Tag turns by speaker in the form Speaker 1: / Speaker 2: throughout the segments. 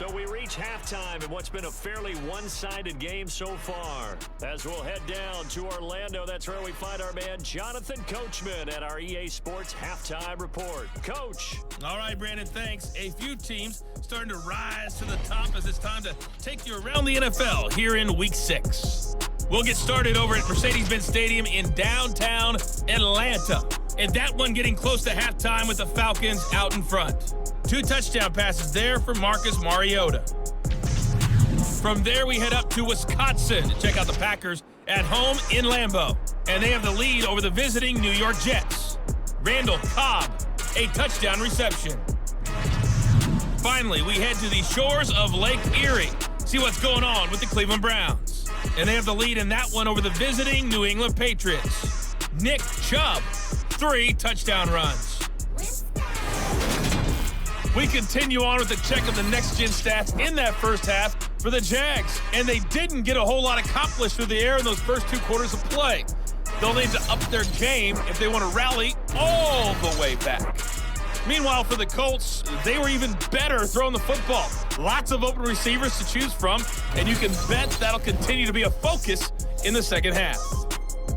Speaker 1: So we reach halftime in what's been a fairly one-sided game so far. As we'll head down to Orlando, that's where we find our man Jonathan Coachman at our EA Sports Halftime Report. Coach.
Speaker 2: All right, Brandon, thanks. A few teams starting to rise to the top as it's time to take you around the NFL here in Week 6. We'll get started over at Mercedes-Benz Stadium in downtown Atlanta. And that one getting close to halftime with the Falcons out in front. 2 touchdown passes there for Marcus Mariota. From there, we head up to Wisconsin to check out the Packers at home in Lambeau. And they have the lead over the visiting New York Jets. Randall Cobb, a touchdown reception. Finally, we head to the shores of Lake Erie. See what's going on with the Cleveland Browns. And they have the lead in that one over the visiting New England Patriots. Nick Chubb, 3 touchdown runs. We continue on with the check of the next-gen stats in that first half for the Jags. And they didn't get a whole lot accomplished through the air in those first 2 quarters of play. They'll need to up their game if they want to rally all the way back. Meanwhile, for the Colts, they were even better throwing the football. Lots of open receivers to choose from, and you can bet that'll continue to be a focus in the second half.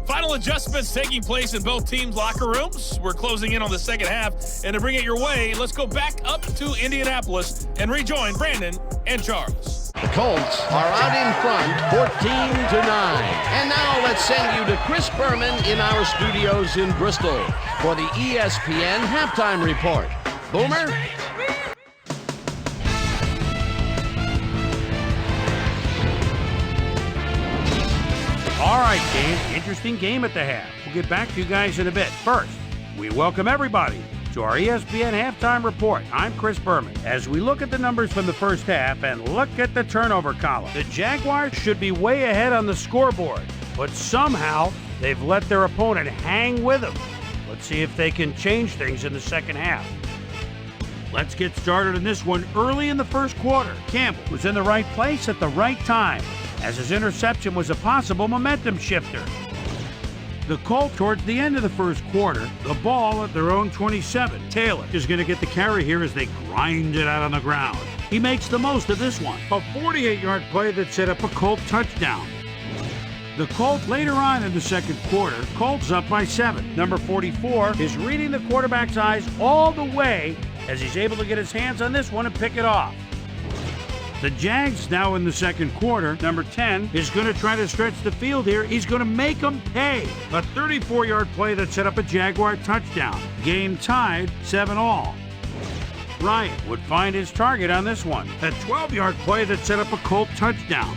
Speaker 2: Final adjustments taking place in both teams' locker rooms. We're closing in on the second half, and to bring it your way, let's go back up to Indianapolis and rejoin Brandon and Charles.
Speaker 3: The Colts are out in front, 14-9. And now let's send you to Chris Berman in our studios in Bristol for the ESPN Halftime Report. Boomer?
Speaker 4: All right, game. Interesting game at the half. We'll get back to you guys in a bit. First, we welcome everybody to our ESPN Halftime Report. I'm Chris Berman. As we look at the numbers from the first half and look at the turnover column, the Jaguars should be way ahead on the scoreboard, but somehow they've let their opponent hang with them. Let's see if they can change things in the second half. Let's get started in this one early in the first quarter. Campbell was in the right place at the right time, as his interception was a possible momentum shifter. The Colts towards the end of the first quarter, the ball at their own 27. Taylor is going to get the carry here as they grind it out on the ground. He makes the most of this one. A 48-yard play that set up a Colt touchdown. The Colts later on in the second quarter, Colts up by 7. Number 44 is reading the quarterback's eyes all the way as he's able to get his hands on this one and pick it off. The Jags now in the second quarter. Number 10 is going to try to stretch the field here. He's going to make them pay. A 34-yard play that set up a Jaguar touchdown. Game tied, 7-all. Ryan would find his target on this one. A 12-yard play that set up a Colt touchdown.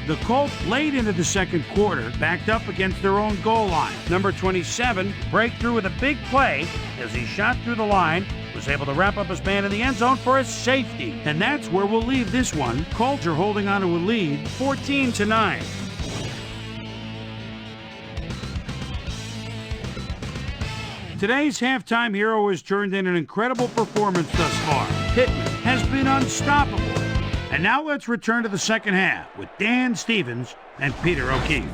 Speaker 4: The Colts late into the second quarter backed up against their own goal line. Number 27 breakthrough with a big play as he shot through the line, was able to wrap up his man in the end zone for a safety. And that's where we'll leave this one. Colts are holding on to a lead, 14-9. Today's halftime hero has turned in an incredible performance thus far. Pittman has been unstoppable. And now let's return to the second half with Dan Stevens and Peter O'Keefe.